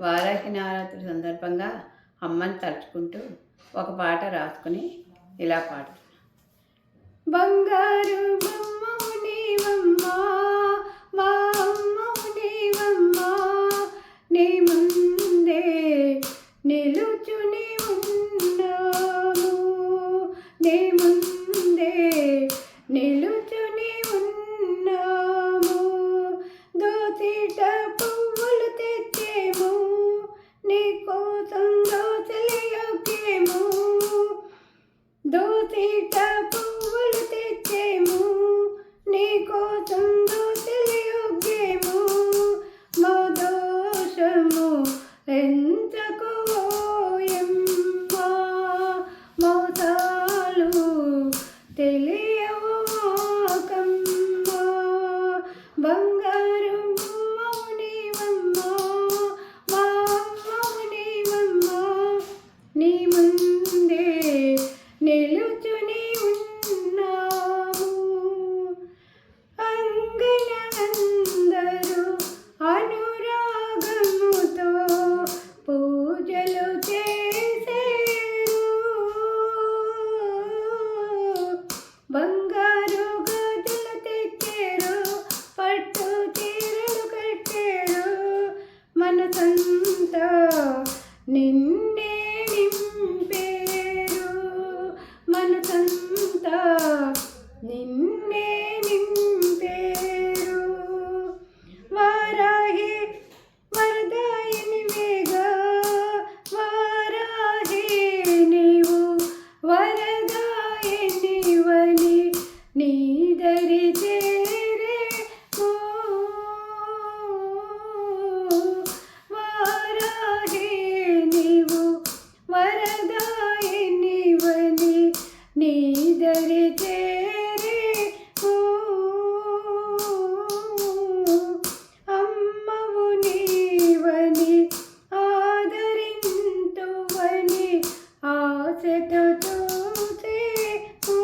వారాహి నవరాత్రి సందర్భంగా అమ్మని తలుచుకుంటూ ఒక పాట రాసుకుని ఇలా పాడుతున్నాను. బంగారు బొమ్మవు నీవమ్మా, మా అమ్మవు నీవమ్మా, నీ ముందే నిలుచుని ఉన్నాము, నీ ముందే నిలుచుని ఉన్నాము. దోసిట పువ్వులు తెచ్చేము, నీ కోసం దోసలియొక్కేము. దోసిట పువ్వులు తెచ్చేము, నీ కోసం దోసలియొక్కేము. మా దోషము ఎంతకు ఓయమ్మా, మోసాలు తెలియవు మాకమ్మా. బంగారు బొమ్మవు నీవమ్మా, మా అమ్మవు నీవమ్మా, నీ ముందే నిలుచుని ఉన్నాము. అంగనందరూ అనురాగముతో పూజలు చేసేరు, బంగారు గాజులు తెచ్చారు, పట్టు చీరలు కట్టారు. మనసంతా నిన్నే నింపేరు, మనసంతా నిన్నే నింపేరు. వారాహి వరదాయినివేగా, వారాహి నీవు వరదాయినివని నీ దరి చేరేము. వారాహి నీవు వరదాయినివని నీ దరి చేరేము. అమ్మవు నీవని ఆదరింతువని ఆశతో చూసేము.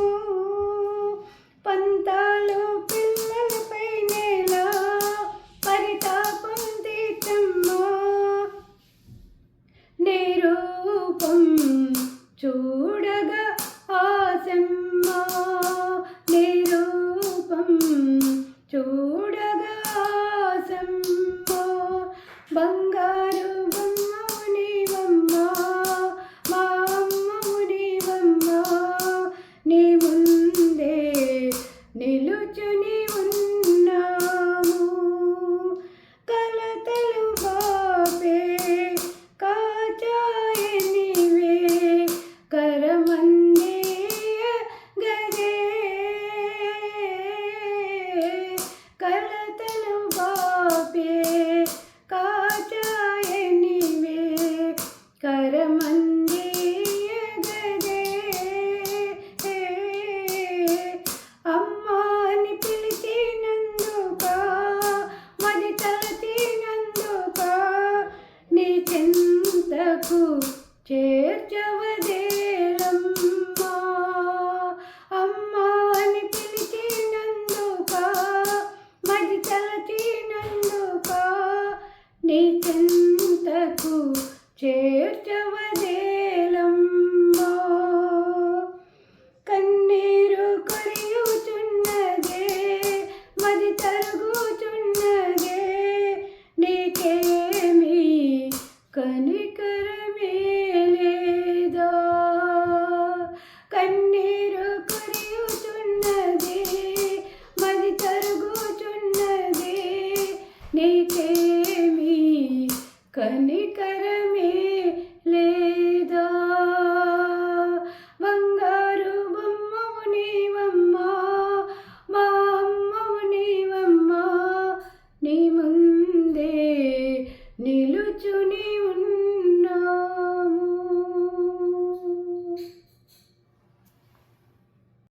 పంతాలు పిల్లలపై నేల పరితాపం తీర్చమ్మా, నీ రూపం చూడగా ఆశమ్మా, నీ రూపం చూడగా ఆశమ్మా. బంగారు బొమ్మవు నీవమ్మా, మా అమ్మవు నీవమ్మా, నీ ముందే నిలుచుని ఉన్నాము. కలతలు బాపే కాచాయనివే, కరమందేయ గదే. కలతలు బాపే కాచాయనివే, కరమందేయ గదే. అమ్మాని పిలిచినందుక, మది తలచినందుక, నీ చింతకు చేర్చవదేలమ్మా. అమ్మాని పిలిచినందుక, మది తలచినందుక, నీ చింతకు చేర్చవదేలమ్మా.